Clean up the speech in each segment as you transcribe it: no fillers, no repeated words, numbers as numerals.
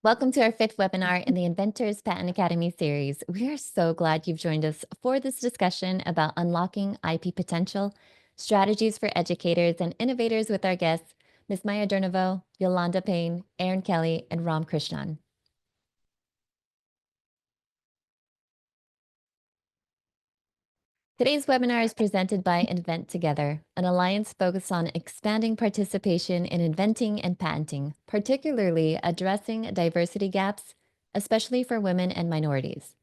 Welcome to our fifth webinar in the Inventors Patent Academy series. We are so glad you've joined us for this discussion about unlocking IP potential, strategies for educators and innovators with our guests, Ms. Maya Durnovo, Yolanda Payne, Erin Kelley, and Ram Krishnan. Today's webinar is presented by Invent Together, an alliance focused on expanding participation in inventing and patenting, particularly addressing diversity gaps, especially for women and minorities.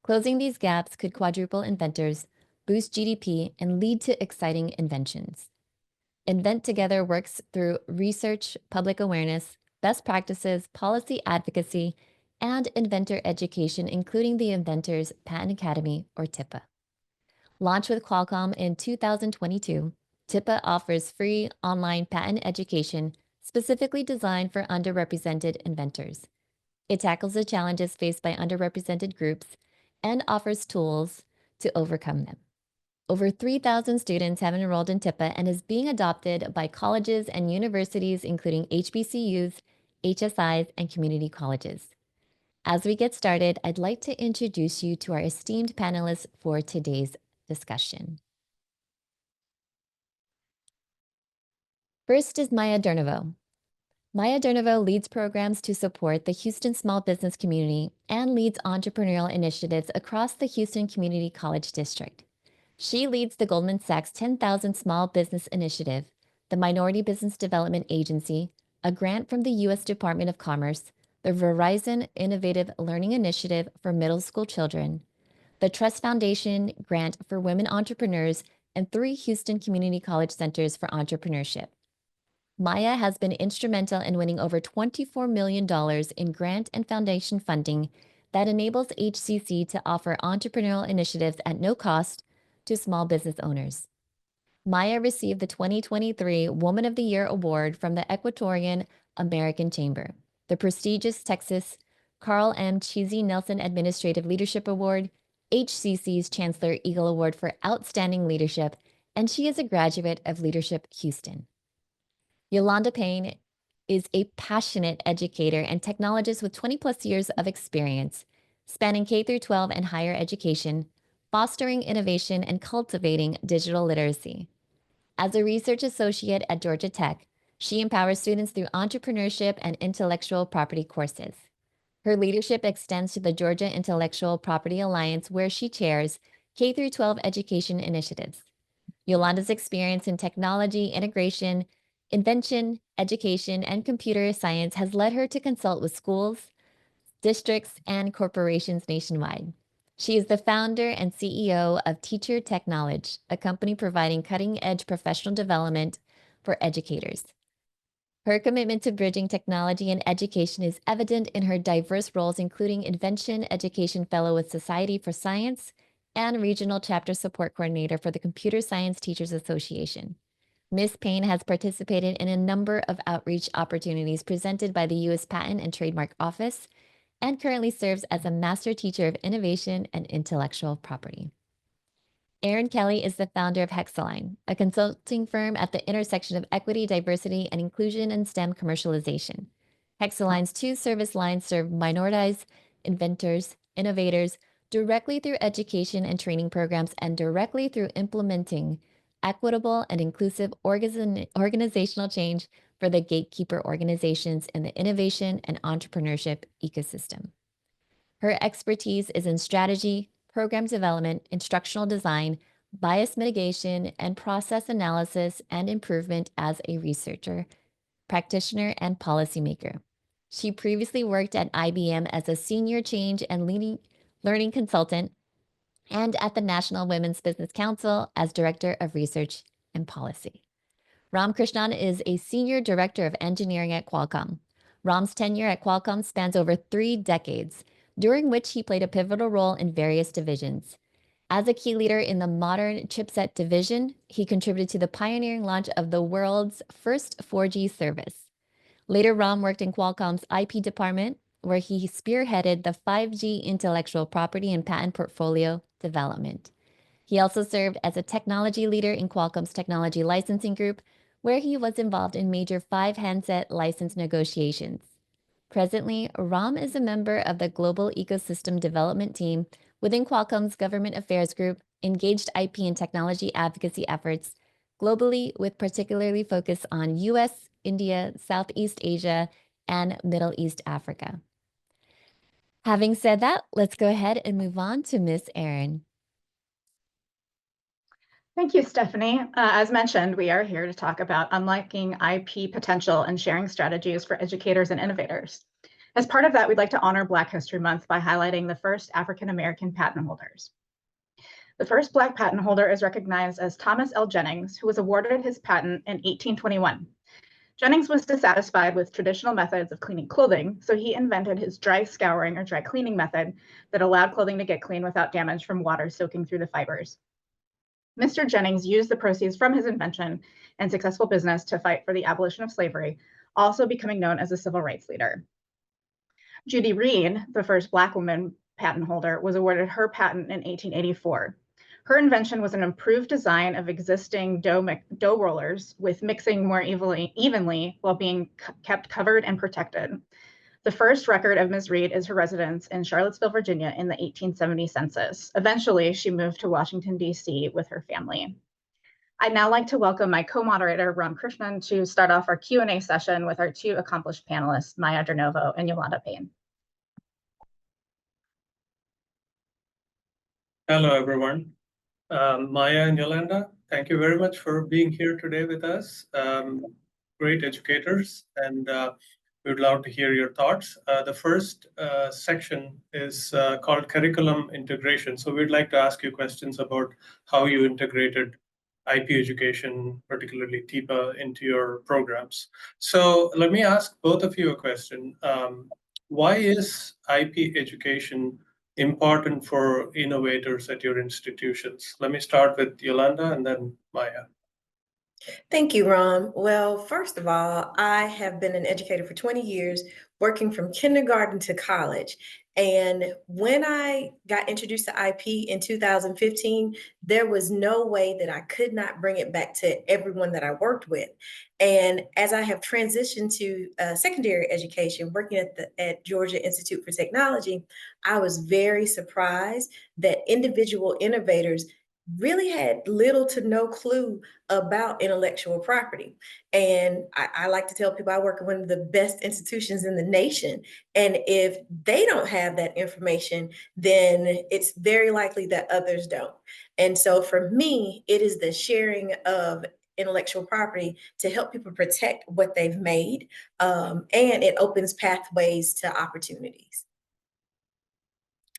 Closing these gaps could quadruple inventors, boost GDP, and lead to exciting inventions. Invent Together works through research, public awareness, best practices, policy advocacy, and inventor education, including the Inventors Patent Academy, or TIPA. Launched with Qualcomm in 2022, TIPA offers free online patent education specifically designed for underrepresented inventors. It tackles the challenges faced by underrepresented groups and offers tools to overcome them. Over 3,000 students have enrolled in TIPA and is being adopted by colleges and universities, including HBCUs, HSIs, and community colleges. As we get started, I'd like to introduce you to our esteemed panelists for today's discussion. First is Maya Durnovo. Maya Durnovo leads programs to support the Houston small business community and leads entrepreneurial initiatives across the Houston Community College District. She leads the Goldman Sachs 10,000 Small Business Initiative, the Minority Business Development Agency, a grant from the U.S. Department of Commerce, the Verizon Innovative Learning Initiative for middle school children, the Trust Foundation grant for women entrepreneurs, and 3 Houston Community College Centers for Entrepreneurship. Maya has been instrumental in winning over $24 million in grant and foundation funding that enables HCC to offer entrepreneurial initiatives at no cost to small business owners. Maya received the 2023 Woman of the Year Award from the Equatorian American Chamber, the prestigious Texas Carl M. Cheesy Nelson Administrative Leadership Award, HCC's Chancellor Eagle Award for Outstanding Leadership, and she is a graduate of Leadership Houston. Yolanda Payne is a passionate educator and technologist with 20 plus years of experience, spanning K through 12 and higher education, fostering innovation and cultivating digital literacy. As a research associate at Georgia Tech, she empowers students through entrepreneurship and intellectual property courses. Her leadership extends to the Georgia Intellectual Property Alliance, where she chairs K through 12 education initiatives. Yolanda's experience in technology, integration, invention, education, and computer science has led her to consult with schools, districts, and corporations nationwide. She is the founder and CEO of Teacher Tech Knowledge, a company providing cutting-edge professional development for educators. Her commitment to bridging technology and education is evident in her diverse roles, including Invention Education Fellow with Society for Science and Regional Chapter Support Coordinator for the Computer Science Teachers Association. Ms. Payne has participated in a number of outreach opportunities presented by the U.S. Patent and Trademark Office and currently serves as a Master Teacher of Innovation and Intellectual Property. Erin Kelley is the founder of Hexalign, a consulting firm at the intersection of equity, diversity, and inclusion in STEM commercialization. Hexalign's 2 service lines serve minoritized inventors, innovators, directly through education and training programs and directly through implementing equitable and inclusive organizational change for the gatekeeper organizations in the innovation and entrepreneurship ecosystem. Her expertise is in strategy, program development, instructional design, bias mitigation, and process analysis and improvement as a researcher, practitioner, and policymaker. She previously worked at IBM as a senior change and learning consultant and at the National Women's Business Council as Director of Research and Policy. Ram Krishnan is a Senior Director of Engineering at Qualcomm. Ram's tenure at Qualcomm spans over 3 decades, during which he played a pivotal role in various divisions. As a key leader in the modern chipset division, he contributed to the pioneering launch of the world's first 4G service. Later, Ram worked in Qualcomm's IP department, where he spearheaded the 5G intellectual property and patent portfolio development. He also served as a technology leader in Qualcomm's technology licensing group, where he was involved in major 5 handset license negotiations. Presently, Ram is a member of the Global Ecosystem Development Team within Qualcomm's Government Affairs Group, engaged IP and technology advocacy efforts globally, with particularly focus on US, India, Southeast Asia, and Middle East Africa. Having said that, let's go ahead and move on to Miss Erin. Thank you, Stephanie. As mentioned, we are here to talk about unlocking IP potential and sharing strategies for educators and innovators. As part of that, we'd like to honor Black History Month by highlighting the first African-American patent holders. The first Black patent holder is recognized as Thomas L. Jennings, who was awarded his patent in 1821. Jennings was dissatisfied with traditional methods of cleaning clothing, so he invented his dry scouring or dry cleaning method that allowed clothing to get clean without damage from water soaking through the fibers. Mr. Jennings used the proceeds from his invention and successful business to fight for the abolition of slavery, also becoming known as a civil rights leader. Judy Reed, the first Black woman patent holder, was awarded her patent in 1884. Her invention was an improved design of existing dough rollers with mixing more evenly while being kept covered and protected. The first record of Ms. Reed is her residence in Charlottesville, Virginia in the 1870 census. Eventually, she moved to Washington, D.C. with her family. I'd now like to welcome my co-moderator, Ram Krishnan, to start off our Q&A session with our two accomplished panelists, Maya Durnovo and Yolanda Payne. Hello, everyone. Maya and Yolanda, thank you very much for being here today with us. Great educators, and we would love to hear your thoughts. The first section is called Curriculum Integration. So we'd like to ask you questions about how you integrated IP education, particularly TIPA, into your programs. So let me ask both of you a question. Why is IP education important for innovators at your institutions? Let me start with Yolanda and then Maya. Thank you, Ron. Well, first of all, I have been an educator for 20 years, working from kindergarten to college. And when I got introduced to IP in 2015, there was no way that I could not bring it back to everyone that I worked with. And as I have transitioned to secondary education, working at Georgia Institute for Technology, I was very surprised that individual innovators really had little to no clue about intellectual property. And I like to tell people I work at one of the best institutions in the nation. And if they don't have that information, then it's very likely that others don't. And so for me, it is the sharing of intellectual property to help people protect what they've made. And it opens pathways to opportunities.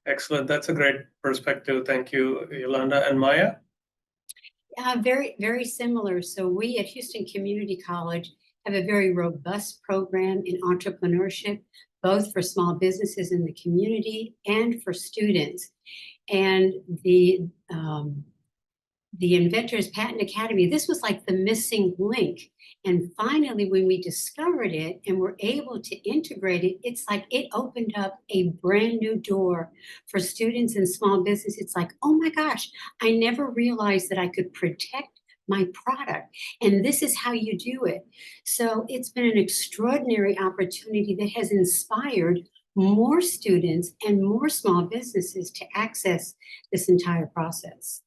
Excellent. That's a great perspective. Thank you, Yolanda. And Maya? Very, very similar. So we at Houston Community College have a very robust program in entrepreneurship, both for small businesses in the community and for students. And the Inventors Patent Academy, this was like the missing link. And finally, when we discovered it and were able to integrate it, it's like it opened up a brand new door for students and small business. It's like, oh my gosh, I never realized that I could protect my product. And this is how you do it. So it's been an extraordinary opportunity that has inspired more students and more small businesses to access this entire process.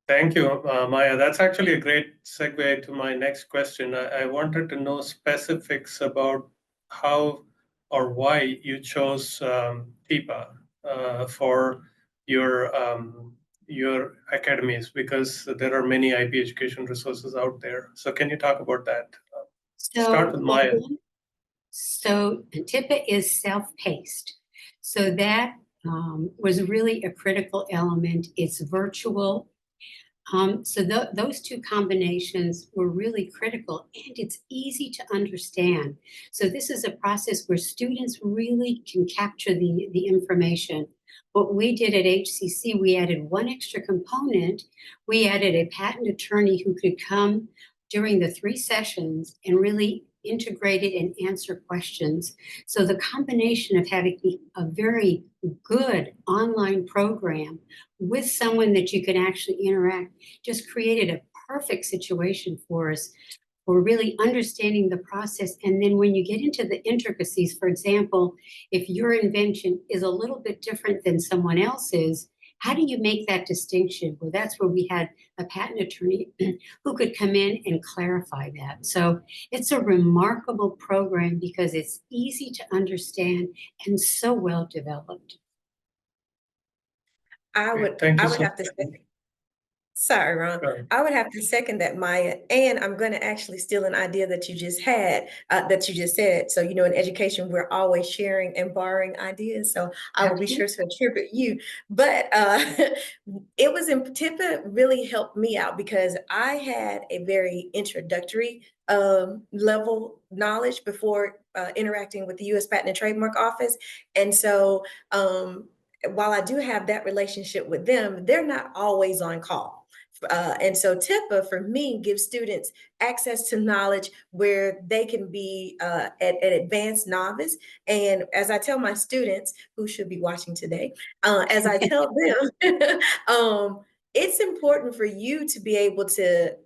Thank you, Maya. That's actually a great segue to my next question. I wanted to know specifics about how or why you chose TIPA for your academies, because there are many IP education resources out there. So can you talk about that? Start with Maya. So TIPA is self-paced. So that was really a critical element. It's virtual. So those two combinations were really critical, and it's easy to understand. So this is a process where students really can capture the information. What we did at HCC, we added one extra component. We added a patent attorney who could come during the 3 sessions and really integrate it and answer questions. So the combination of having a very good online program with someone that you can actually interact just created a perfect situation for us or really understanding the process. And then when you get into the intricacies, for example, if your invention is a little bit different than someone else's, how do you make that distinction? Well, that's where we had a patent attorney who could come in and clarify that. So it's a remarkable program because it's easy to understand and so well developed. I would Thank you I would so have to much. say, sorry, Ron. Sure. I would have to second that, Maya. And I'm going to actually steal an idea that you just had, that you just said. So, you know, in education, we're always sharing and borrowing ideas. So I will be sure to attribute you. But it was TIPA really helped me out because I had a very introductory level knowledge before interacting with the U.S. Patent and Trademark Office. And so while I do have that relationship with them, they're not always on call. And so TIPA for me gives students access to knowledge where they can be at advanced novice. And as I tell my students who should be watching today, as I tell them, it's important for you to be able to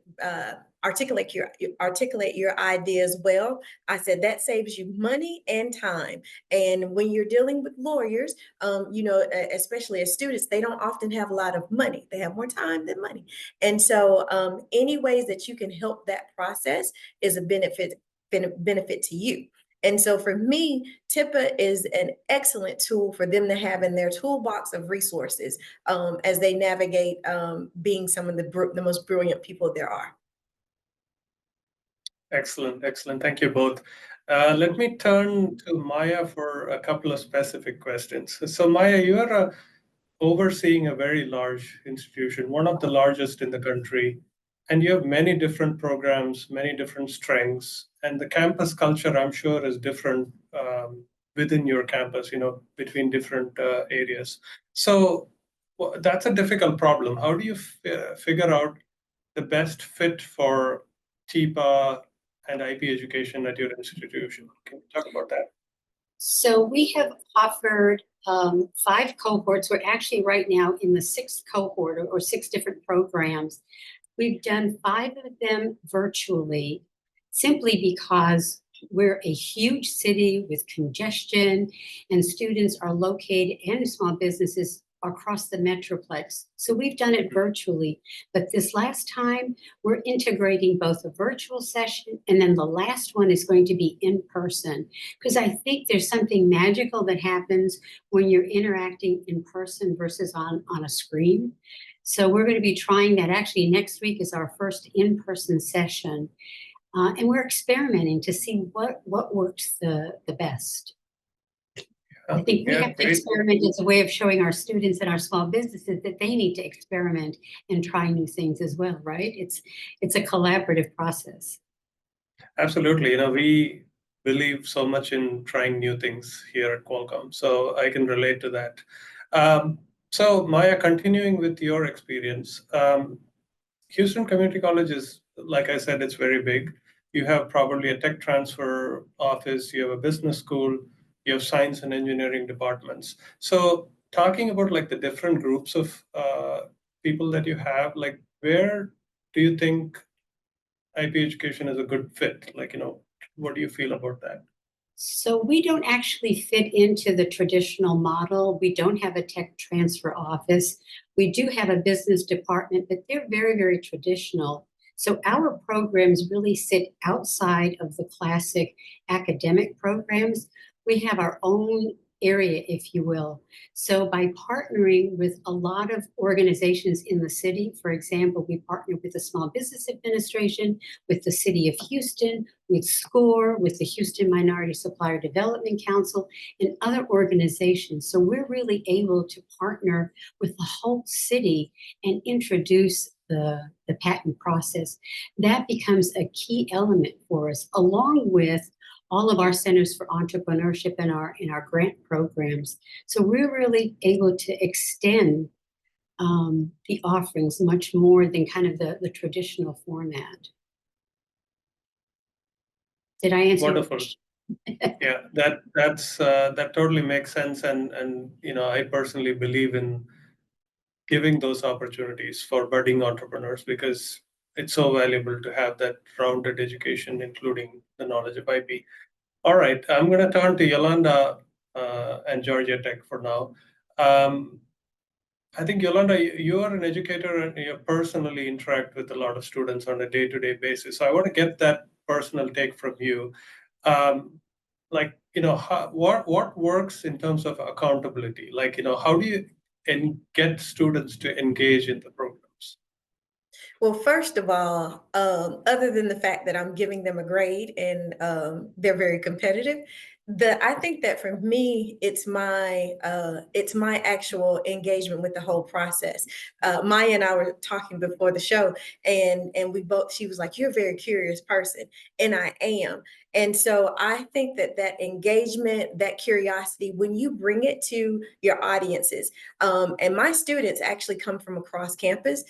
articulate your ideas well. I said that saves you money and time. And when you're dealing with lawyers, you know, especially as students, they don't often have a lot of money. They have more time than money. And so any ways that you can help that process is a benefit to you. And so for me, TIPA is an excellent tool for them to have in their toolbox of resources as they navigate being some of the most brilliant people there are. Excellent, excellent. Thank you both. Let me turn to Maya for a couple of specific questions. So Maya, you are overseeing a very large institution, one of the largest in the country, and you have many different programs, many different strengths, and the campus culture, I'm sure, is different within your campus, you know, between different areas. So that's a difficult problem. How do you figure out the best fit for TIPA and IP education at your institution? Can you talk about that? So we have offered 5 cohorts. We're actually right now in the 6th cohort or 6 different programs. We've done 5 of them virtually simply because we're a huge city with congestion and students are located and small businesses across the Metroplex. So we've done it virtually, but this last time we're integrating both a virtual session and then the last one is going to be in person because I think there's something magical that happens when you're interacting in person versus on a screen. So we're going to be trying that. Actually, next week is our first in-person session. And we're experimenting to see what works the best. I think we have to experiment as a way of showing our students and our small businesses that they need to experiment and try new things as well, right? It's a collaborative process. Absolutely. You know, we believe so much in trying new things here at Qualcomm, so I can relate to that. So Maya, continuing with your experience, Houston Community College is, like I said, it's very big. You have probably a tech transfer office, you have a business school, you have science and engineering departments. So talking about like the different groups of people that you have, like where do you think IP education is a good fit? Like, you know, what do you feel about that? So we don't actually fit into the traditional model. We don't have a tech transfer office. We do have a business department, but they're very, very traditional. So our programs really sit outside of the classic academic programs. We have our own area, if you will. So by partnering with a lot of organizations in the city, for example, we partner with the Small Business Administration, with the City of Houston, with SCORE, with the Houston Minority Supplier Development Council, and other organizations. So we're really able to partner with the whole city and introduce the patent process. That becomes a key element for us, along with all of our centers for entrepreneurship in our grant programs. So we're really able to extend the offerings much more than kind of the traditional format. Did I answer? Wonderful. Yeah, that totally makes sense, and you know, I personally believe in giving those opportunities for budding entrepreneurs because it's so valuable to have that rounded education, including the knowledge of IP. All right, I'm going to turn to Yolanda and Georgia Tech for now. I think, Yolanda, you are an educator and you personally interact with a lot of students on a day-to-day basis. So I want to get that personal take from you. Like, what works in terms of accountability? Like, how do you get students to engage in the programs? Well, first of all, other than the fact that I'm giving them a grade and they're very competitive, I think that for me, it's my actual engagement with the whole process. Maya and I were talking before the show, and she was like, "You're a very curious person," and I am. And so I think that engagement, that curiosity, when you bring it to your audiences, and my students actually come from across campus.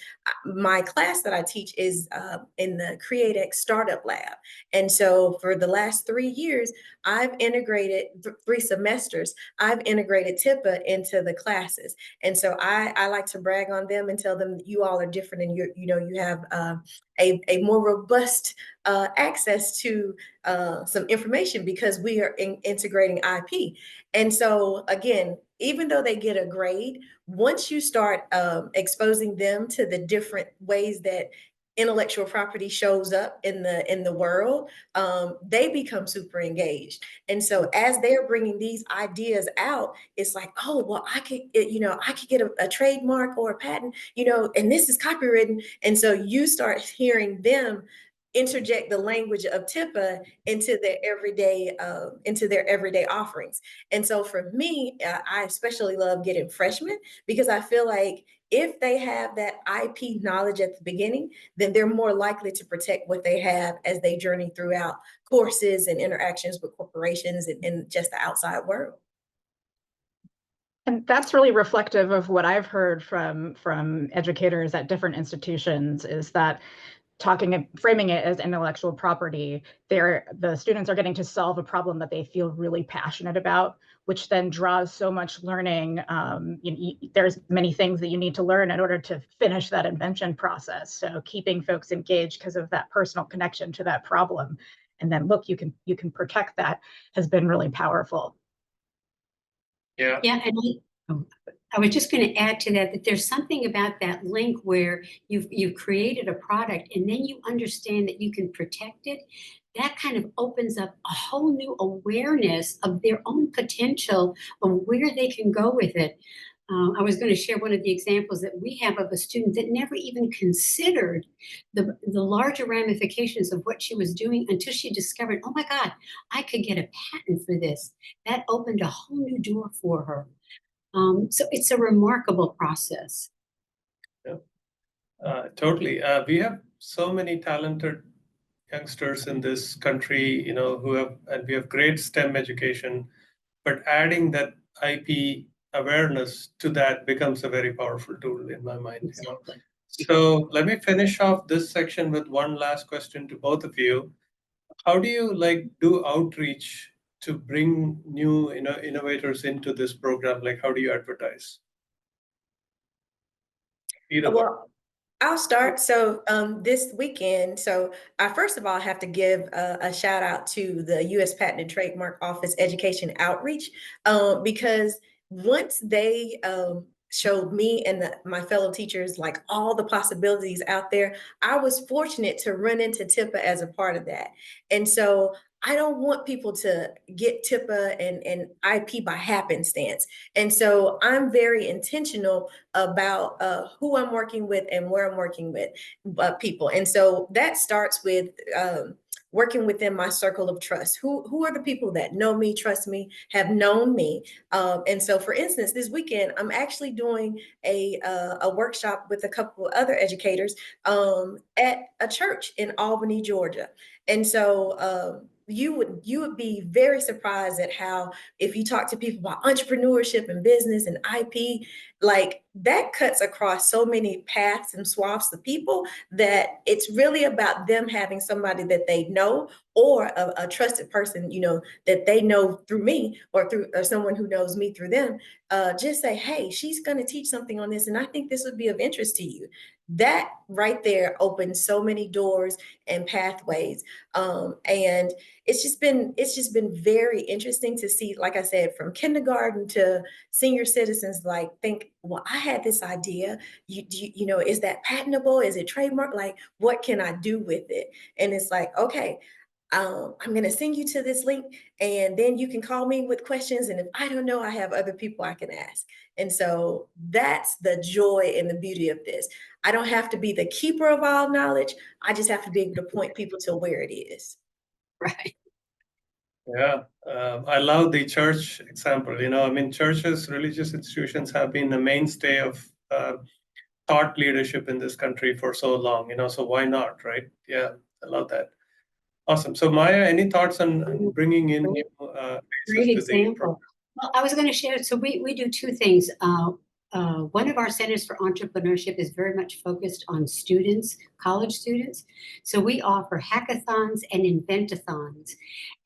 My class that I teach is in the CreateX Startup Lab. And so for the last 3 years, I've integrated 3 semesters, I've integrated TIPA into the classes. And so I like to brag on them and tell them that you all are different and you have a more robust access to some information because we are integrating IP. And so again, even though they get a grade, once you start exposing them to the different ways that intellectual property shows up in the world, they become super engaged. And so as they're bringing these ideas out, it's like, oh, well, I could get a trademark or a patent, and this is copywritten. And so you start hearing them interject the language of TIPA into their everyday offerings. And so for me, I especially love getting freshmen because I feel like if they have that IP knowledge at the beginning, then they're more likely to protect what they have as they journey throughout courses and interactions with corporations and just the outside world. And that's really reflective of what I've heard from educators at different institutions, is that framing it as intellectual property, the students are getting to solve a problem that they feel really passionate about, which then draws so much learning. There's many things that you need to learn in order to finish that invention process. So keeping folks engaged because of that personal connection to that problem, and then look, you can protect that, has been really powerful. Yeah. Yeah, and I was just going to add to that there's something about that link where you've created a product and then you understand that you can protect it. That kind of opens up a whole new awareness of their own potential of where they can go with it. I was going to share one of the examples that we have of a student that never even considered the larger ramifications of what she was doing until she discovered, oh my God, I could get a patent for this. That opened a whole new door for her. So it's a remarkable process. Yeah. Totally. We have so many talented youngsters in this country, and we have great STEM education, but adding that IP awareness to that becomes a very powerful tool in my mind. Exactly. So let me finish off this section with one last question to both of you. How do you do outreach to bring new innovators into this program? Like, how do you advertise? Either one. Well, I'll start. So this weekend, I first of all have to give a shout out to the U.S. Patent and Trademark Office Education Outreach, because once they showed me and my fellow teachers like all the possibilities out there, I was fortunate to run into TIPA as a part of that. And so I don't want people to get TIPA and IP by happenstance. And so I'm very intentional about who I'm working with and where I'm working with people. And so that starts with working within my circle of trust. Who are the people that know me, trust me, have known me? And so, for instance, this weekend, I'm actually doing a workshop with a couple of other educators at a church in Albany, Georgia. And so you would be very surprised at how, if you talk to people about entrepreneurship and business and IP, like that cuts across so many paths and swaths of people that it's really about them having somebody that they know, or a trusted person, that they know through me, or someone who knows me through them. Just say, hey, she's going to teach something on this, and I think this would be of interest to you. that right there opened so many doors and pathways. And it's just been very interesting to see, like I said, from kindergarten to senior citizens, like think, well, I had this idea. You know, is that patentable? Is it trademark? Like, what can I do with it? And it's like, okay, I'm going to send you to this link, and then you can call me with questions. And if I don't know, I have other people I can ask. And so that's the joy and the beauty of this. I don't have to be the keeper of all knowledge. I just have to be able to point people to where it is. Right. Yeah, I love the church example. You know, I mean, churches, religious institutions have been a mainstay of thought leadership in this country for so long. You know, so why not, right? Yeah, I love that. Awesome. So Maya, any thoughts on bringing in new faces Great to the program? example. Well, I was going to share. So we do two things. One of our centers for entrepreneurship is very much focused on students, college students. So we offer hackathons and inventathons.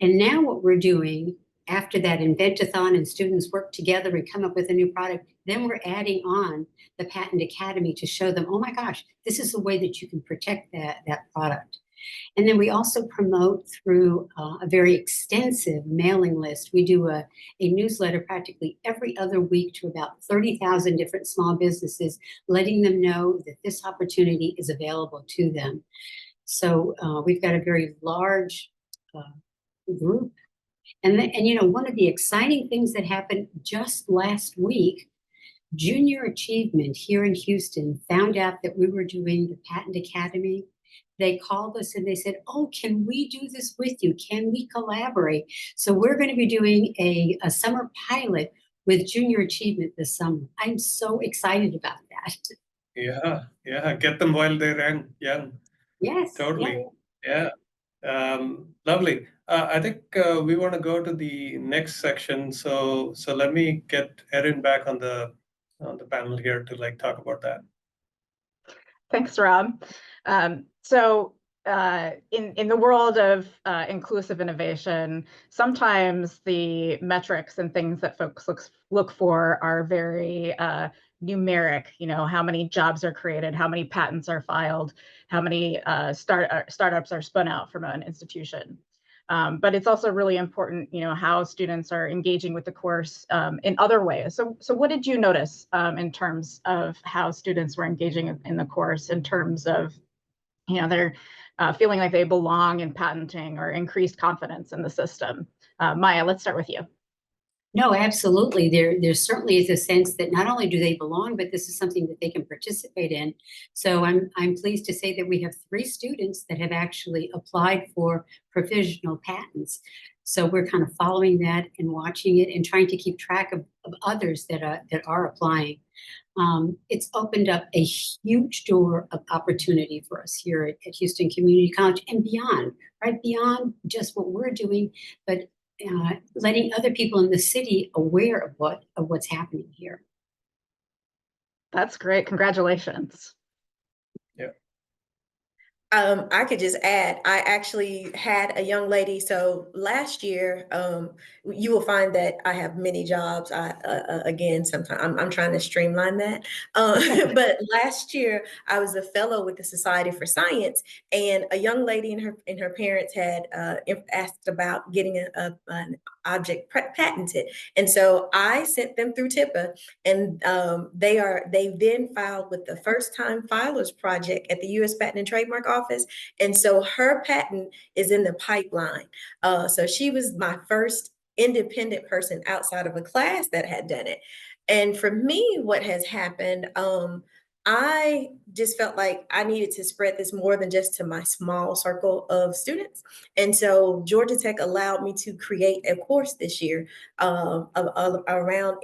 And now what we're doing after that inventathon and students work together and come up with a new product, then we're adding on the Patent Academy to show them, oh my gosh, this is a way that you can protect that product. And then we also promote through a very extensive mailing list. We do a newsletter practically every other week to about 30,000 different small businesses, letting them know that this opportunity is available to them. So we've got a very large group. And you know, one of the exciting things that happened just last week, Junior Achievement here in Houston found out that we were doing the Patent Academy. They called us and they said, oh, can we do this with you? Can we collaborate? So we're going to be doing a summer pilot with Junior Achievement this summer. I'm so excited about that. Yeah, get them while they're young. Yes. Totally. Yeah. Lovely. I think we want to go to the next section. So let me get Erin back on the panel here to like talk about that. Thanks, Rob. In the world of inclusive innovation, sometimes the metrics and things that folks look for are very numeric. You know, how many jobs are created, how many patents are filed, how many startups are spun out from an institution. But it's also really important, you know, how students are engaging with the course in other ways. So what did you notice in terms of how students were engaging in the course, in terms of, you know, they're feeling like they belong in patenting or increased confidence in the system? Maya, let's start with you. No, absolutely. There certainly is a sense that not only do they belong, but this is something that they can participate in. So I'm pleased to say that we have 3 students that have actually applied for provisional patents. So we're kind of following that and watching it and trying to keep track of others that are applying. It's opened up a huge door of opportunity for us here at Houston Community College and beyond, right? Beyond just what we're doing, but letting other people in the city aware of what's happening here. That's great. Congratulations. I could just add, I actually had a young lady. So last year, you will find that I have many jobs. Again, sometimes I'm trying to streamline that. But last year, I was a fellow with the Society for Science, and a young lady and her parents had asked about getting an object patented, and so I sent them through TIPA, and they then filed with the First Time Filers Project at the U.S. Patent and Trademark Office, and so her patent is in the pipeline. So she was my first independent person outside of a class that had done it. And for me, what has happened, I just felt like I needed to spread this more than just to my small circle of students. And so Georgia Tech allowed me to create a course this year around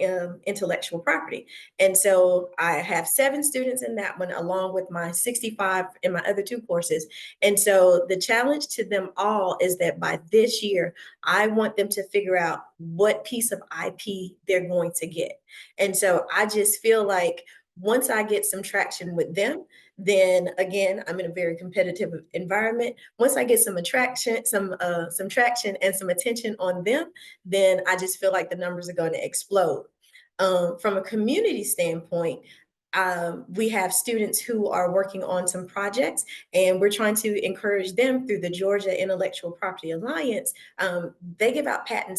intellectual property. And so I have 7 students in that one, along with my 65 in my other 2 courses. And so the challenge to them all is that by this year, I want them to figure out what piece of IP they're going to get. And so I just feel like once I get some traction with them, then again, I'm in a very competitive environment. Once I get some traction and some attention on them, then I just feel like the numbers are going to explode. From a community standpoint, we have students who are working on some projects, and we're trying to encourage them through the Georgia Intellectual Property Alliance. They give out patent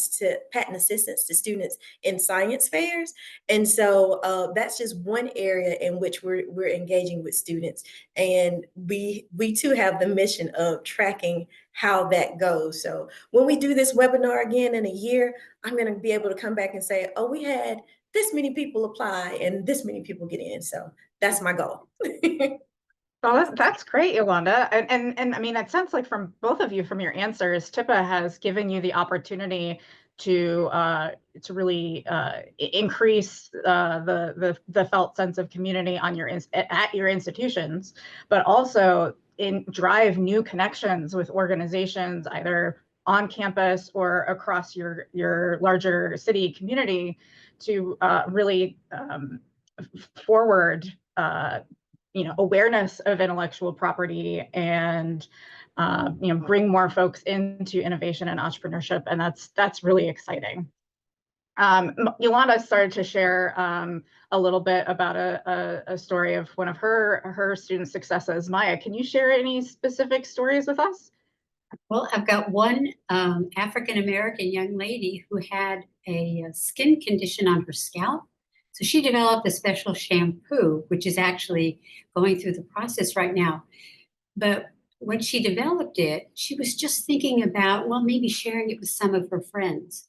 assistance to students in science fairs. And so that's just one area in which we're engaging with students. And we too have the mission of tracking how that goes. So when we do this webinar again in a year, I'm going to be able to come back and say, oh, we had this many people apply and this many people get in. So that's my goal. Well, that's great, Yolanda. And I mean, it sounds like from both of you, from your answers, TIPA has given you the opportunity to really increase the felt sense of community on at your institutions, but also drive new connections with organizations either on campus or across your larger city community to really forward awareness of intellectual property and bring more folks into innovation and entrepreneurship, and that's really exciting. Yolanda started to share a little bit about a story of one of her student successes. Maya, can you share any specific stories with us? Well, I've got one African-American young lady who had a skin condition on her scalp. So she developed a special shampoo, which is actually going through the process right now. But when she developed it, she was just thinking about, well, maybe sharing it with some of her friends.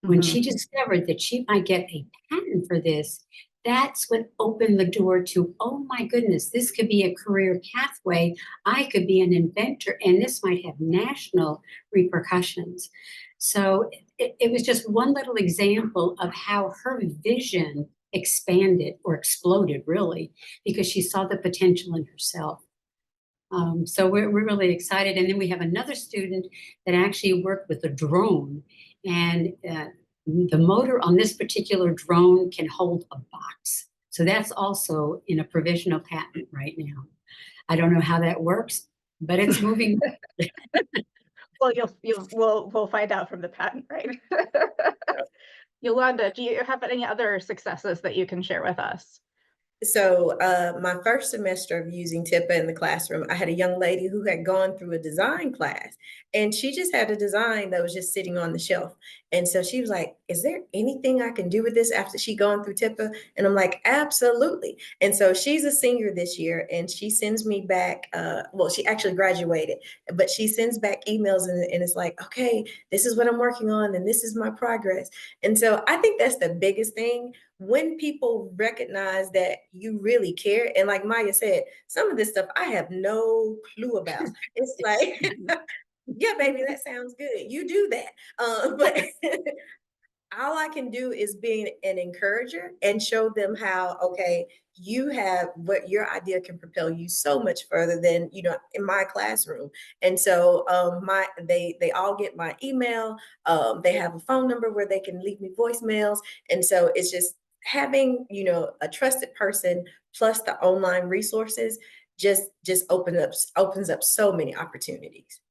When she discovered that she might get a patent for this, that's what opened the door to, oh my goodness, this could be a career pathway. I could be an inventor, and this might have national repercussions. So it was just one little example of how her vision expanded or exploded, really, because she saw the potential in herself. So we're really excited. And then we have another student that actually worked with a drone, and the motor on this particular drone can hold a box. So that's also in a provisional patent right now. I don't know how that works, but it's moving. Well, we'll find out from the patent, right? Yolanda, do you have any other successes that you can share with us? So my first semester of using TIPA in the classroom, I had a young lady who had gone through a design class, and she just had a design that was just sitting on the shelf. And so she was like, is there anything I can do with this after she gone through TIPA? And I'm like, absolutely. And so she's a senior this year, and she sends me back, well, she actually graduated, but she sends back emails, and it's like, okay, this is what I'm working on, and this is my progress. And so I think that's the biggest thing, when people recognize that you really care. And like Maya said, some of this stuff I have no clue about. It's like, yeah, baby, that sounds good. You do that. But all I can do is be an encourager and show them how, okay, you have what your idea can propel you so much further than, in my classroom. And so they all get my email. They have a phone number where they can leave me voicemails. And so it's just having, a trusted person plus the online resources just opens up so many opportunities.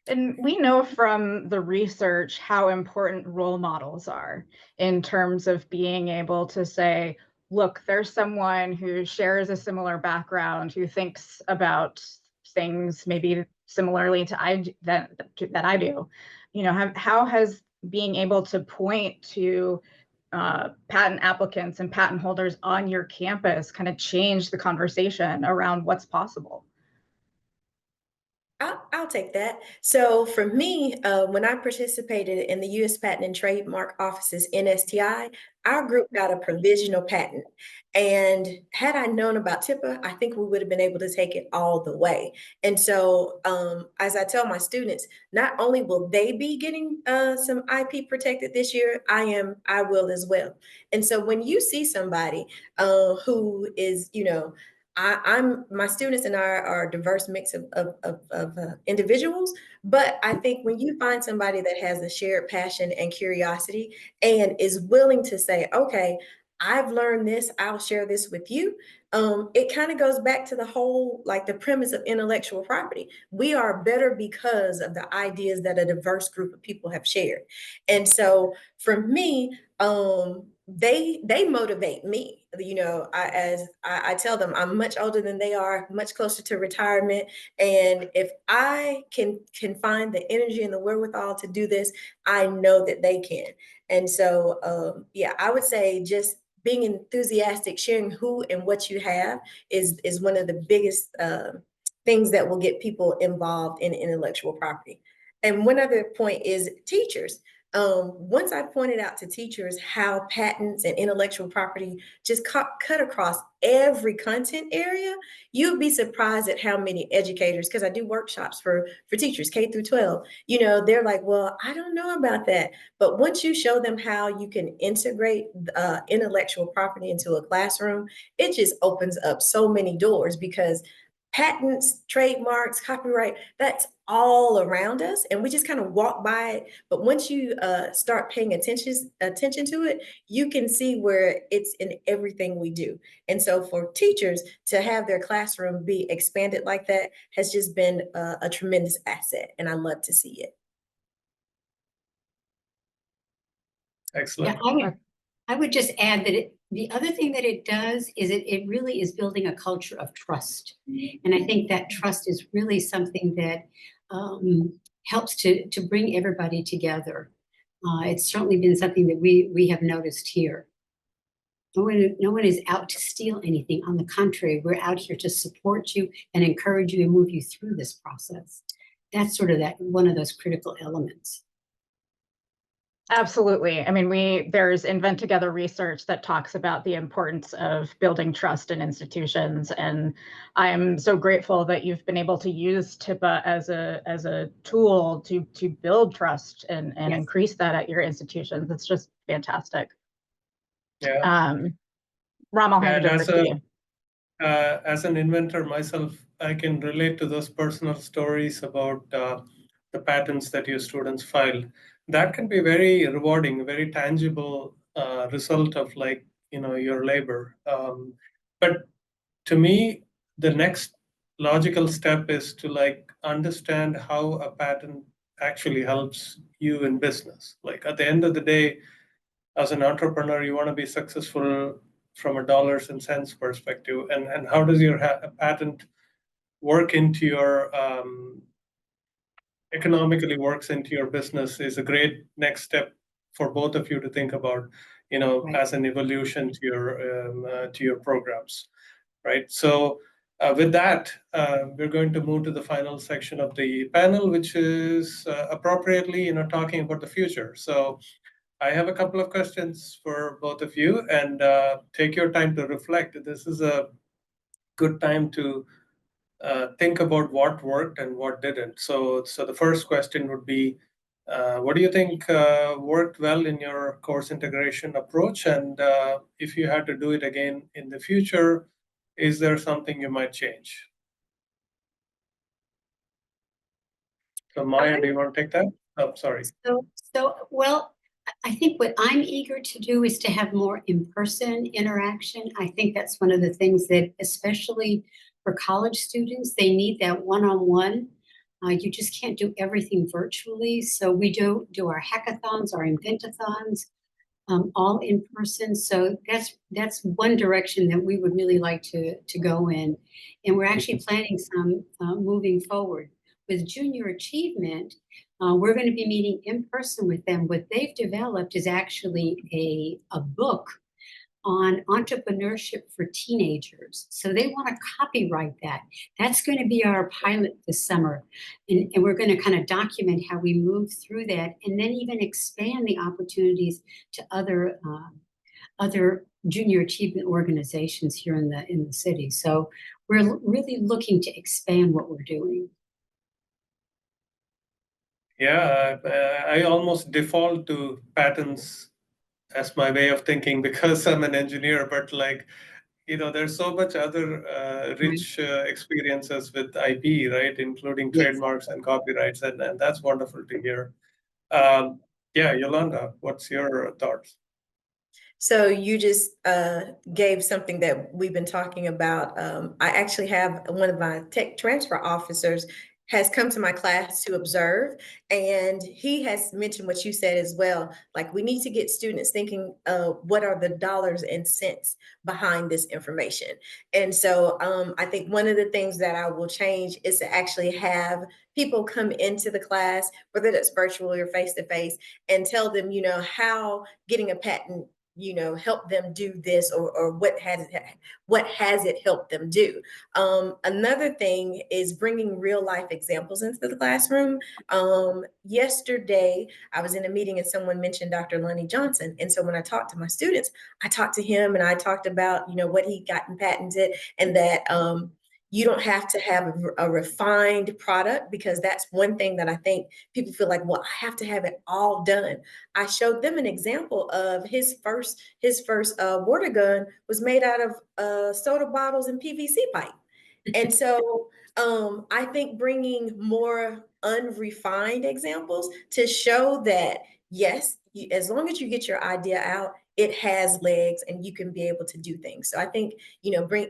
And we know from the research how important role models are in terms of being able to say, look, there's someone who shares a similar background, who thinks about things maybe similarly to that I do. How has being able to point to patent applicants and patent holders on your campus kind of changed the conversation around what's possible? I'll take that. So for me, when I participated in the U.S. Patent and Trademark Office's NSTI, our group got a provisional patent. And had I known about TIPA, I think we would have been able to take it all the way. And so as I tell my students, not only will they be getting some IP protected this year, I will as well. And so when you see somebody who is, I'm my students and I are a diverse mix of individuals, but I think when you find somebody that has a shared passion and curiosity and is willing to say, okay, I've learned this, I'll share this with you. It kind of goes back to the whole, like the premise of intellectual property. We are better because of the ideas that a diverse group of people have shared. And so for me, they motivate me. You know, as I tell them, I'm much older than they are, much closer to retirement. And if I can find the energy and the wherewithal to do this, I know that they can. And so, yeah, I would say just being enthusiastic, sharing who and what you have is one of the biggest things that will get people involved in intellectual property. And one other point is teachers. Once I pointed out to teachers how patents and intellectual property just cut across every content area, you'd be surprised at how many educators, because I do workshops for teachers K through 12, you know, they're like, well, I don't know about that. But once you show them how you can integrate intellectual property into a classroom, it just opens up so many doors, because patents, trademarks, copyright, that's all around us, and we just kind of walk by it. But once you start paying attention to it, you can see where it's in everything we do. And so for teachers to have their classroom be expanded like that has just been a tremendous asset, and I love to see it. Excellent. Yeah, I would just add that the other thing that it does is it really is building a culture of trust. And I think that trust is really something that helps to bring everybody together. It's certainly been something that we have noticed here. No one is out to steal anything. On the contrary, we're out here to support you and encourage you and move you through this process. That's sort of one of those critical elements. Absolutely. I mean, there's Invent Together research that talks about the importance of building trust in institutions. And I'm so grateful that you've been able to use TIPA as a tool to build trust and Yes. increase that at your institutions. It's just fantastic. Yeah. Ram, I'll hand And it over to you. as an inventor myself, I can relate to those personal stories about the patents that your students filed. That can be very rewarding, very tangible result of your labor. But to me, the next logical step is to understand how a patent actually helps you in business. Like at the end of the day, as an entrepreneur, you want to be successful from a dollars and cents perspective, and how does your patent work into your economically works into your business is a great next step for both of you to think about, Right. as an evolution to your programs, right? So with that, we're going to move to the final section of the panel, which is appropriately, talking about the future. So I have a couple of questions for both of you, and take your time to reflect. This is a good time to think about what worked and what didn't. So the first question would be, what do you think worked well in your course integration approach? And if you had to do it again in the future, is there something you might change? So Maya, do you want to take that? Oh, sorry. Well, I think what I'm eager to do is to have more in-person interaction. I think that's one of the things that, especially for college students, they need that one-on-one. You just can't do everything virtually. So we do our hackathons, our inventathons, all in person. So that's one direction that we would really like to go in. And we're actually planning some moving forward. With Junior Achievement, we're going to be meeting in person with them. What they've developed is actually a book on entrepreneurship for teenagers. So they want to copyright that. That's going to be our pilot this summer. And we're going to kind of document how we move through that, and then even expand the opportunities to other junior achievement organizations here in the city. So we're really looking to expand what we're doing. Yeah, I almost default to patents as my way of thinking because I'm an engineer, but there's so much other rich experiences with IP, right? Including Yes. trademarks and copyrights, and that's wonderful to hear. Yeah, Yolanda, what's your thoughts? So you just gave something that we've been talking about. I actually have one of my tech transfer officers has come to my class to observe, and he has mentioned what you said as well. Like, we need to get students thinking, what are the dollars and cents behind this information? And so I think one of the things that I will change is to actually have people come into the class, whether that's virtual or face to face, and tell them, how getting a patent, help them do this, or what has it helped them do. Another thing is bringing real life examples into the classroom. Yesterday, I was in a meeting and someone mentioned Dr. Lonnie Johnson. And so when I talked to my students, I talked to him and I talked about, what he gotten patented, and that you don't have to have a refined product, because that's one thing that I think people feel like, well, I have to have it all done. I showed them an example of his first water gun was made out of soda bottles and PVC pipe. And so I think bringing more unrefined examples to show that, yes, as long as you get your idea out, it has legs and you can be able to do things. So I think,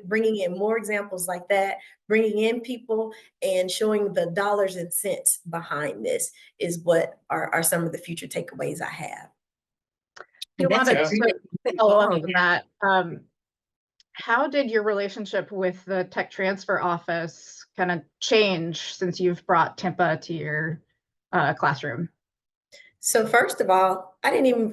bringing in more examples like that, bringing in people and showing the dollars and cents behind this is what are some of the future takeaways I have. Yolanda, That's a to great follow up point. on that, how did your relationship with the tech transfer office kind of change since you've brought TIMPA to your classroom? So first of all, I didn't even,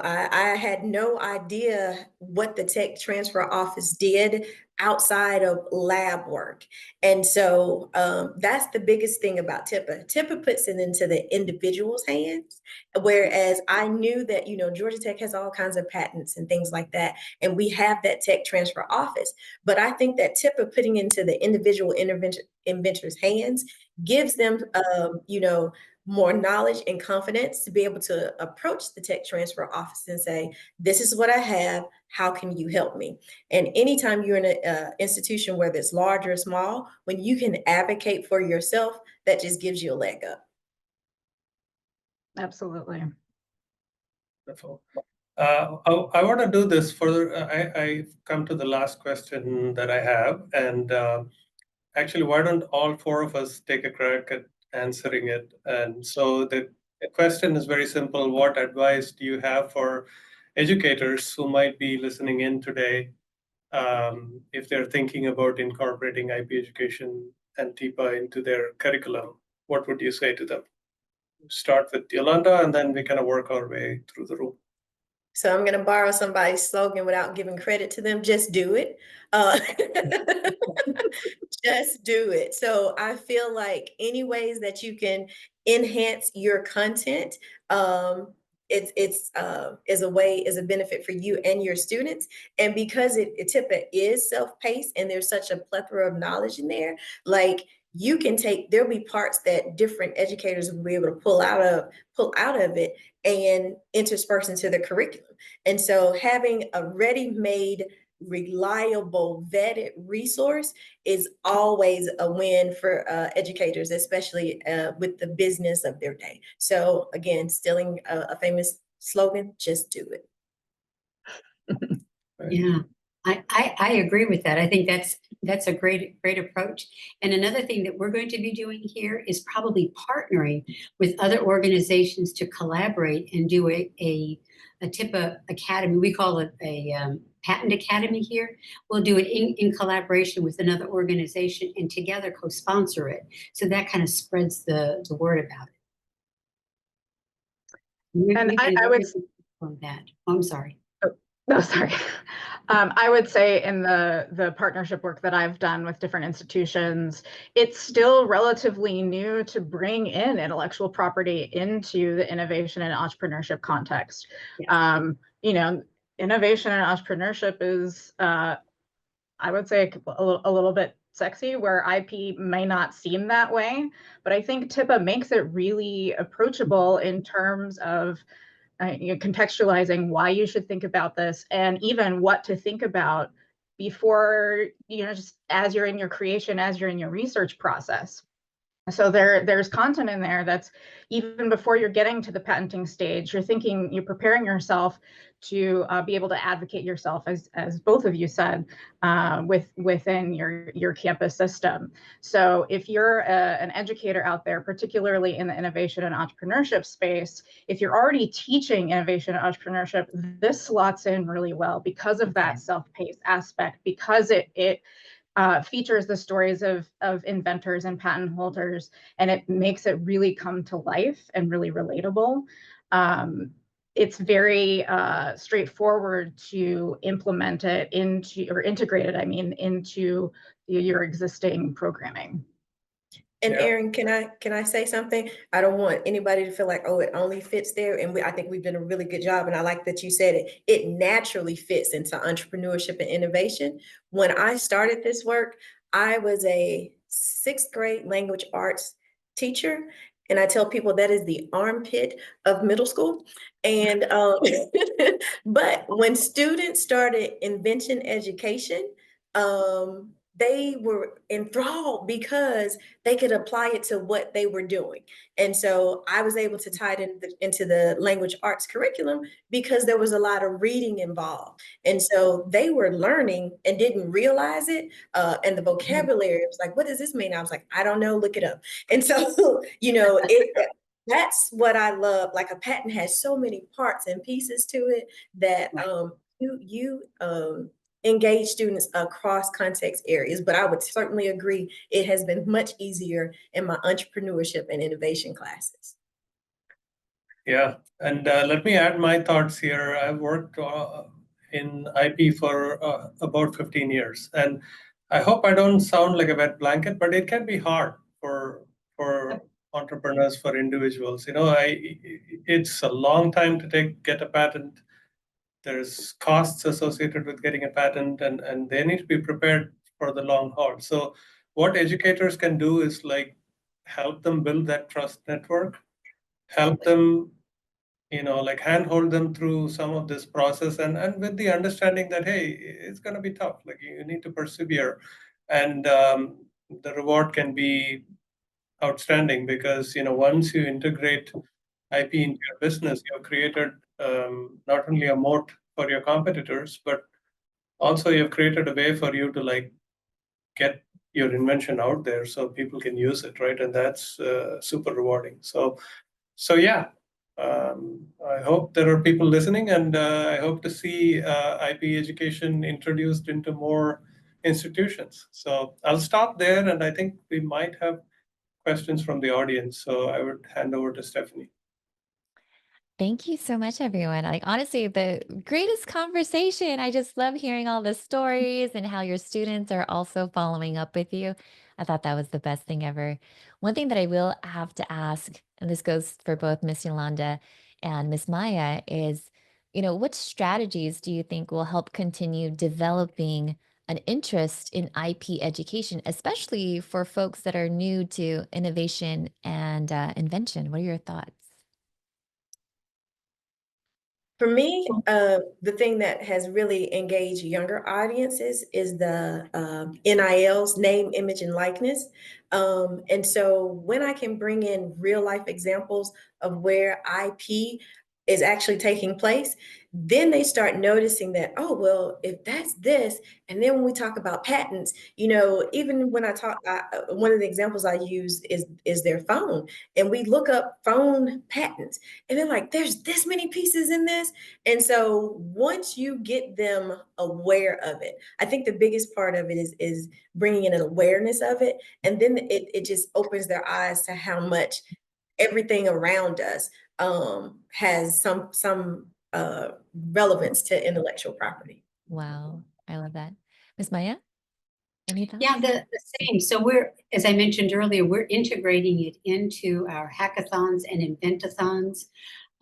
I had no idea what the tech transfer office did outside of lab work. And so that's the biggest thing about TIPA. TIPA puts it into the individual's hands, whereas I knew that, Georgia Tech has all kinds of patents and things like that. And we have that tech transfer office. But I think that TIPA putting into the individual inventor's hands gives them, more knowledge and confidence to be able to approach the tech transfer office and say, this is what I have, how can you help me? And anytime you're in an institution, whether it's large or small, when you can advocate for yourself, that just gives you a leg up. Absolutely. Wonderful. I want to do this further. I come to the last question that I have, and actually, why don't all four of us take a crack at answering it? And so the question is very simple. What advice do you have for educators who might be listening in today, if they're thinking about incorporating IP education and TIPA into their curriculum? What would you say to them? Start with Yolanda, and then we kind of work our way through the room. So I'm going to borrow somebody's slogan without giving credit to them. Just do it. Just do it. So I feel like any ways that you can enhance your content, it's is a benefit for you and your students. And because TIPA is self-paced and there's such a plethora of knowledge in there, like, there'll be parts that different educators will be able to pull out of it and intersperse into the curriculum. And so having a ready-made, reliable, vetted resource is always a win for educators, especially with the business of their day. So again, stealing a famous slogan, just do it. Yeah, I agree with that. I think that's a great approach. And another thing that we're going to be doing here is probably partnering with other organizations to collaborate and do a TIPA Academy. We call it a patent academy here. We'll do it in collaboration with another organization and together co-sponsor it. So that kind of spreads the word about it. And I would on that. Oh, I'm sorry. No, sorry. I would say in the partnership work that I've done with different institutions, it's still relatively new to bring in intellectual property into the innovation and entrepreneurship context. Yes. Innovation and entrepreneurship is, I would say, a little bit sexy, where IP may not seem that way, but I think TIPA makes it really approachable in terms of contextualizing why you should think about this, and even what to think about before, just as you're in your creation, as you're in your research process. So there's content in there that's even before you're getting to the patenting stage, you're preparing yourself to be able to advocate yourself, as both of you said, within your campus system. So if you're an educator out there, particularly in the innovation and entrepreneurship space, if you're already teaching innovation and entrepreneurship, this slots in really well because of that self-paced aspect, because it features the stories of inventors and patent holders, and it makes it really come to life and really relatable. It's very straightforward to implement it or integrate it, into your existing programming. And Yeah. Erin, can I say something? I don't want anybody to feel like, oh, it only fits there. And I think we've done a really good job. And I like that you said it. It naturally fits into entrepreneurship and innovation. When I started this work, I was a 6th grade language arts teacher. And I tell people that is the armpit of middle school. And but when students started invention education, they were enthralled because they could apply it to what they were doing. And so I was able to tie it into the language arts curriculum because there was a lot of reading involved. And so they were learning and didn't realize it. And the vocabulary was like, what does this mean? I was like, I don't know, look it up. And so, that's what I love. Like, a patent has so many parts and pieces to it that you engage students across context areas. But I would certainly agree it has been much easier in my entrepreneurship and innovation classes. Yeah, and let me add my thoughts here. I've worked in IP for about 15 years, and I hope I don't sound like a wet blanket, but it can be hard for entrepreneurs, for individuals. It's a long time to get a patent. There's costs associated with getting a patent, and they need to be prepared for the long haul. So what educators can do is like help them build that trust network, help them, like handhold them through some of this process, and with the understanding that, hey, it's going to be tough. Like, you need to persevere, and the reward can be outstanding because, once you integrate IP into your business, you've created not only a moat for your competitors, but also you've created a way for you to like get your invention out there so people can use it, right? And that's super rewarding. So yeah, I hope there are people listening, and I hope to see IP education introduced into more institutions. So I'll stop there, and I think we might have questions from the audience. So I would hand over to Stephanie. Thank you so much, everyone. Like, honestly, the greatest conversation. I just love hearing all the stories and how your students are also following up with you. I thought that was the best thing ever. One thing that I will have to ask, and this goes for both Miss Yolanda and Miss Maya, is, what strategies do you think will help continue developing an interest in IP education, especially for folks that are new to innovation and invention? What are your thoughts? For me, the thing that has really engaged younger audiences is the NILs, name, image, and likeness. And so when I can bring in real life examples of where IP is actually taking place, then they start noticing that, oh, well, if that's this, and then when we talk about patents, even when I talk, one of the examples I use is their phone, and we look up phone patents, and they're like, there's this many pieces in this. And so once you get them aware of it, I think the biggest part of it is bringing in an awareness of it. And then it just opens their eyes to how much everything around us has some relevance to intellectual property. Wow, I love that. Miss Maya, any thoughts? Yeah, the same. So as I mentioned earlier, we're integrating it into our hackathons and inventathons.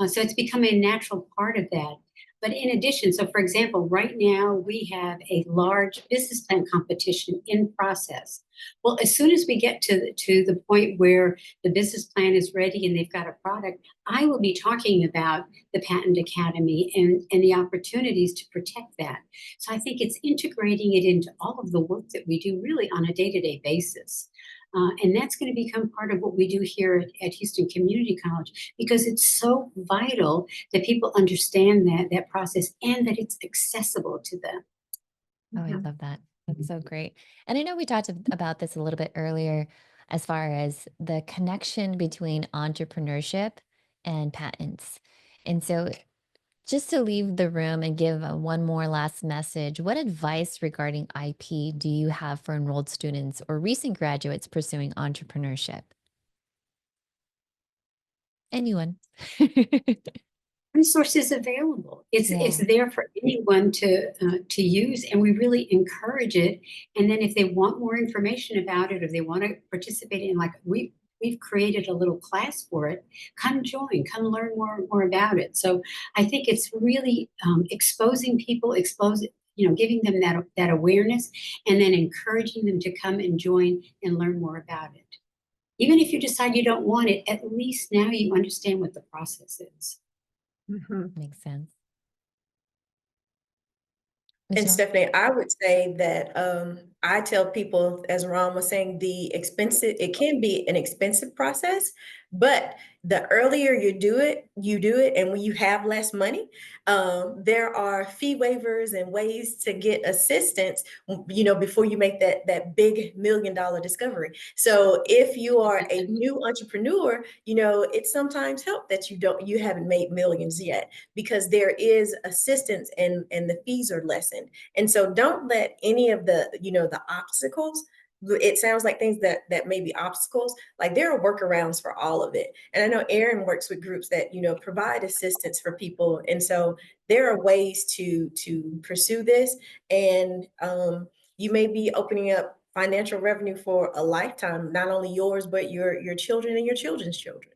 So it's becoming a natural part of that. But in addition, so for example, right now we have a large business plan competition in process. Well, as soon as we get to the point where the business plan is ready and they've got a product, I will be talking about the Patent Academy and the opportunities to protect that. So I think it's integrating it into all of the work that we do really on a day-to-day basis. And that's going to become part of what we do here at Houston Community College, because it's so vital that people understand that process and that it's accessible to them. Oh, I love that. That's so great. And I know we talked about this a little bit earlier as far as the connection between entrepreneurship and patents. And so, just to leave the room and give one more last message, what advice regarding IP do you have for enrolled students or recent graduates pursuing entrepreneurship? Anyone? Resources available. It's Yeah. there for anyone to use, and we really encourage it. And then if they want more information about it, or they want to participate in, like we've created a little class for it, come join, come learn more about it. So I think it's really exposing people, giving them that awareness, and then encouraging them to come and join and learn more about it. Even if you decide you don't want it, at least now you understand what the process is. Makes sense. And Michelle? Stephanie, I would say that I tell people, as Ron was saying, it can be an expensive process, but the earlier you do it, and when you have less money, there are fee waivers and ways to get assistance, before you make that big $1 million discovery. So if you are a new entrepreneur, it sometimes helps that you haven't made millions yet, because there is assistance and the fees are lessened. And so don't let any of the obstacles, it sounds like things that may be obstacles, like there are workarounds for all of it. And I know Erin works with groups that, provide assistance for people. And so there are ways to pursue this. And you may be opening up financial revenue for a lifetime, not only yours, but your children and your children's children.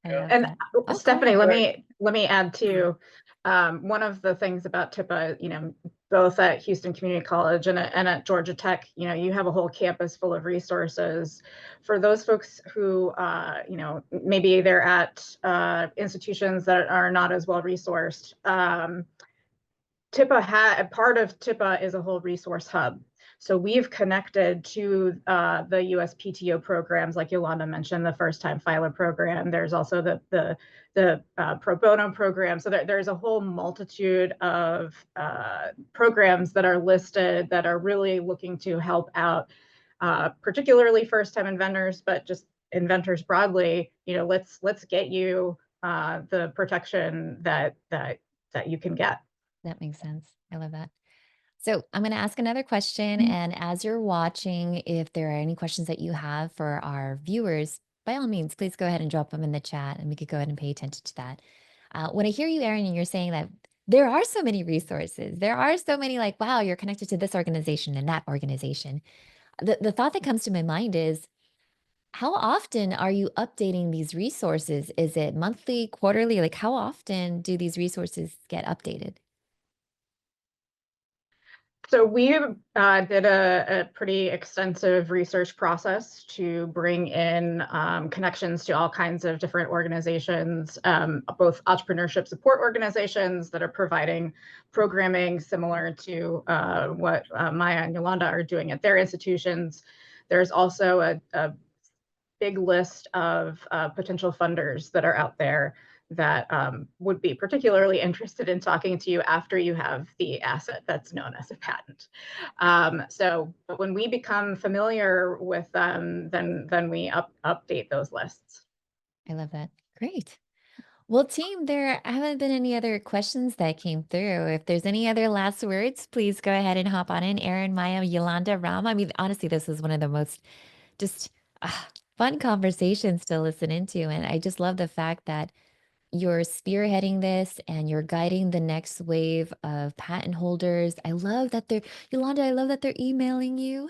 I love And that. Oh, go Stephanie, ahead. let me add too. One of the things about TIPA, both at Houston Community College and at Georgia Tech, you have a whole campus full of resources for those folks who, maybe they're at institutions that are not as well resourced. Part of TIPA is a whole resource hub. So we've connected to the USPTO programs, like Yolanda mentioned, the first time filer program. There's also the pro bono program. So there's a whole multitude of programs that are listed that are really looking to help out, particularly first time inventors, but just inventors broadly. Let's get you the protection that you can get. That makes sense. I love that. So I'm going to ask another question. And as you're watching, if there are any questions that you have for our viewers, by all means, please go ahead and drop them in the chat and we could go ahead and pay attention to that. When I hear you, Erin, and you're saying that there are so many resources, there are so many like, wow, you're connected to this organization and that organization. The thought that comes to my mind is, how often are you updating these resources? Is it monthly, quarterly? Like, how often do these resources get updated? So we did a pretty extensive research process to bring in connections to all kinds of different organizations, both entrepreneurship support organizations that are providing programming similar to what Maya and Yolanda are doing at their institutions. There's also a big list of potential funders that are out there that would be particularly interested in talking to you after you have the asset that's known as a patent. So when we become familiar with them, then we update those lists. I love that. Great. Well, team, there haven't been any other questions that came through. If there's any other last words, please go ahead and hop on in. Erin, Maya, Yolanda, Ram. I mean, honestly, this was one of the most just fun conversations to listen into. And I just love the fact that you're spearheading this and you're guiding the next wave of patent holders. I love that Yolanda, I love that they're emailing you.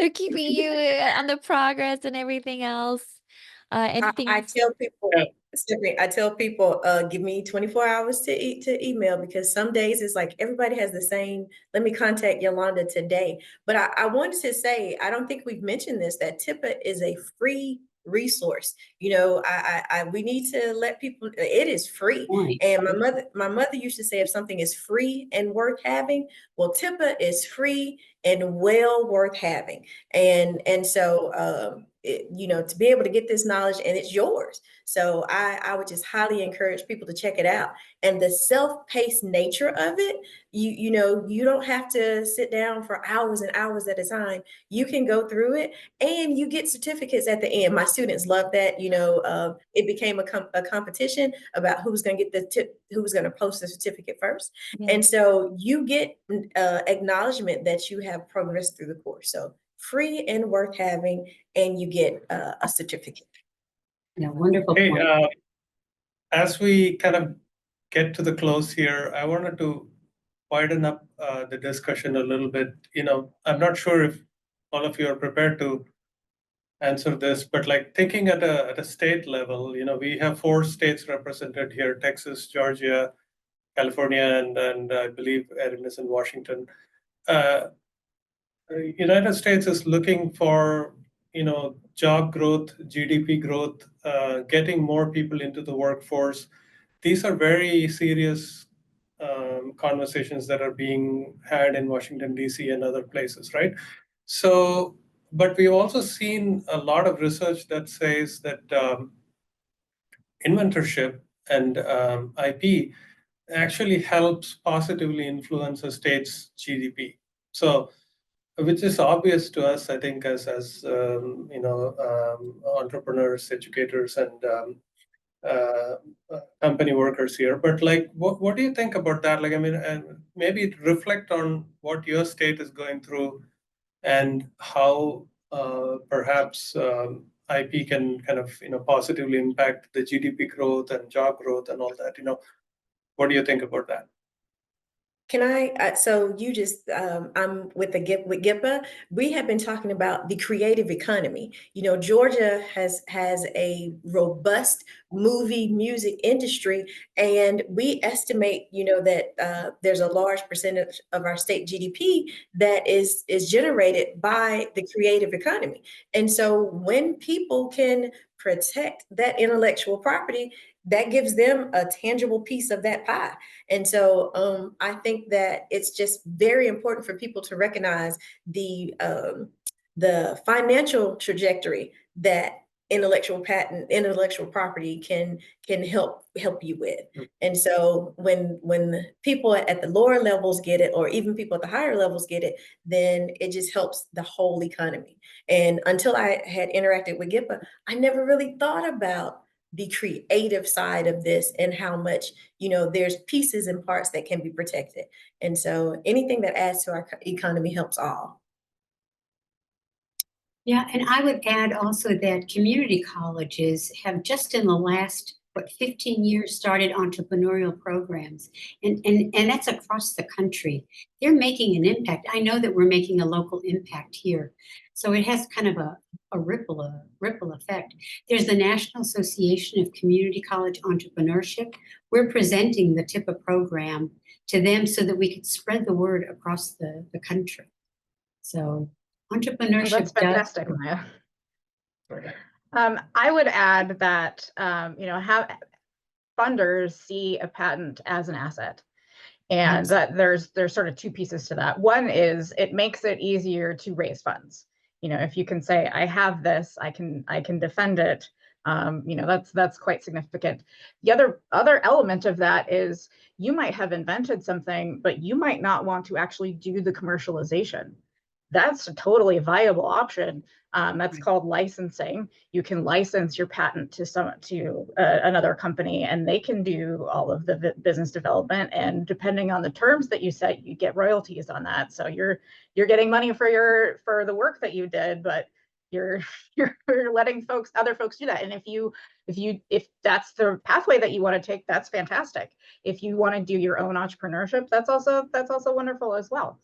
They're keeping you on the progress and everything else. Anything I else? tell people, Stephanie, give me 24 hours to email, because some days it's like everybody has the same, let me contact Yolanda today. But I wanted to say, I don't think we've mentioned this, that TIPA is a free resource. We need to let people, it is free. And my mother used to say, if something is free and worth having, well, TIPA is free. and well worth having. And so to be able to get this knowledge, and it's yours. So I would just highly encourage people to check it out. And the self-paced nature of it, you don't have to sit down for hours and hours at a time. You can go through it and you get certificates at the end. My students love that. It became a competition about who's going to get the tip, who's going to post the certificate first. Yeah. And so you get acknowledgement that you have progressed through the course. So free and worth having, and you get a certificate. Yeah, wonderful Hey, point. as we kind of get to the close here, I wanted to widen up the discussion a little bit. I'm not sure if all of you are prepared to answer this, but like thinking at a state level, we have 4 states represented here: Texas, Georgia, California, and I believe Erin is in Washington. The United States is looking for job growth, GDP growth, getting more people into the workforce. These are very serious conversations that are being had in Washington, D.C. and other places, right? So, but we've also seen a lot of research that says that inventorship and IP actually helps positively influence a state's GDP. So, which is obvious to us, I think, as entrepreneurs, educators, and company workers here. But like, what do you think about that? Like, I mean, and maybe reflect on what your state is going through and how perhaps IP can kind of positively impact the GDP growth and job growth and all that. What do you think about that? Can I, so you just, I'm with with GIPA. We have been talking about the creative economy. Georgia has a robust movie music industry, and we estimate, that there's a large percentage of our state GDP that is generated by the creative economy. And so when people can protect that intellectual property, that gives them a tangible piece of that pie. And so I think that it's just very important for people to recognize the financial trajectory that intellectual property can help you with. And so when people at the lower levels get it, or even people at the higher levels get it, then it just helps the whole economy. And until I had interacted with GIPA, I never really thought about the creative side of this and how much, there's pieces and parts that can be protected. And so anything that adds to our economy helps all. Yeah, and I would add also that community colleges have just in the last 15 years started entrepreneurial programs, and that's across the country. They're making an impact. I know that we're making a local impact here, so it has kind of a ripple effect. There's the National Association of Community College Entrepreneurship. We're presenting the TIPA program to them so that we could spread the word across the country. So entrepreneurship. That's fantastic, Maya. I would add that how funders see a patent as an asset, and that there's sort of 2 pieces to that. One is it makes it easier to raise funds. If you can say, I have this, I can defend it. That's quite significant. The other element of that is you might have invented something, but you might not want to actually do the commercialization. That's a totally viable option. That's called licensing. You can license your patent to another company, and they can do all of the business development. And depending on the terms that you set, you get royalties on that. So you're getting money for the work that you did, but you're letting other folks do that. And if that's the pathway that you want to take, that's fantastic. If you want to do your own entrepreneurship, that's also wonderful as well.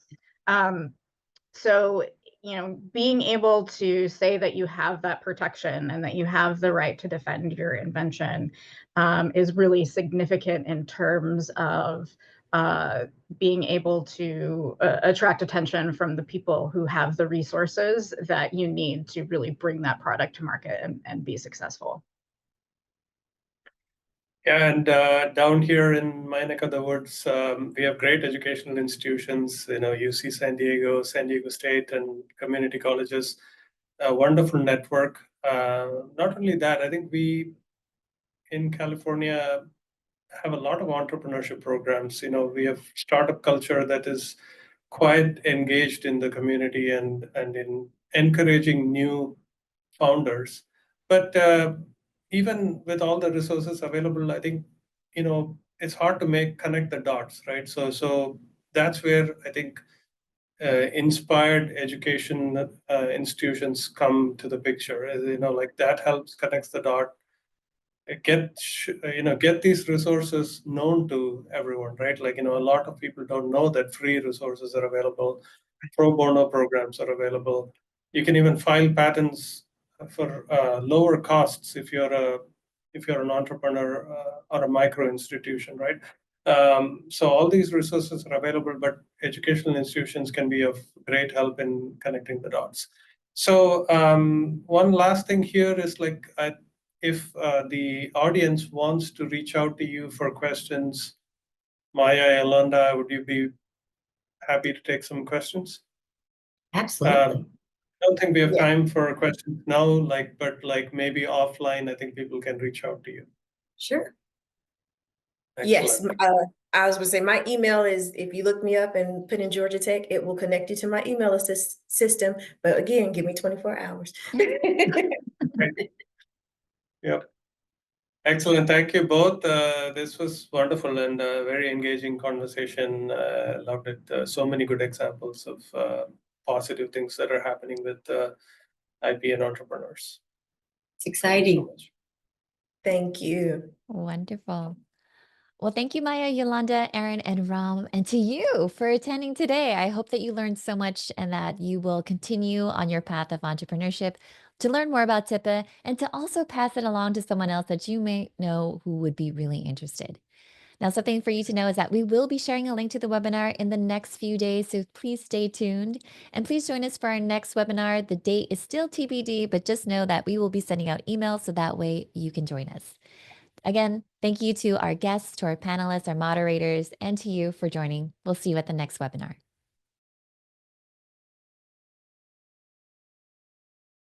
So, being able to say that you have that protection and that you have the right to defend your invention is really significant in terms of being able to attract attention from the people who have the resources that you need to really bring that product to market and be successful. Yeah, and down here in my neck of the woods, we have great educational institutions, UC San Diego, San Diego State, and community colleges, a wonderful network. Not only that, I think we in California have a lot of entrepreneurship programs. We have startup culture that is quite engaged in the community and in encouraging new founders. But even with all the resources available, I think it's hard to connect the dots, right? So that's where I think inspired education institutions come to the picture. Like that helps connects the dot, get these resources known to everyone, right? Like a lot of people don't know that free resources are available, pro bono programs are available. You can even file patents for lower costs if you're an entrepreneur or a micro institution, right? So all these resources are available, but educational institutions can be of great help in connecting the dots. So one last thing here is like if the audience wants to reach out to you for questions, Maya, Yolanda, would you be happy to take some questions? Absolutely. I don't think we have Yeah. time for questions now, but maybe offline, I think people can reach out to you. Sure. Yes, Excellent. I was gonna say my email is, if you look me up and put in Georgia Tech, it will connect you to my email system. But again, give me 24 hours. Great. Yep. Excellent. Thank you both. This was wonderful and a very engaging conversation. Loved it. So many good examples of positive things that are happening with IP and entrepreneurs. It's Thank you exciting. so much. Thank you. Wonderful. Well, thank you, Maya, Yolanda, Erin, and Ram, and to you for attending today. I hope that you learned so much and that you will continue on your path of entrepreneurship to learn more about TIPA and to also pass it along to someone else that you may know who would be really interested. Now, something for you to know is that we will be sharing a link to the webinar in the next few days, so please stay tuned. And please join us for our next webinar. The date is still TBD, but just know that we will be sending out emails so that way you can join us. Again, thank you to our guests, to our panelists, our moderators, and to you for joining. We'll see you at the next webinar.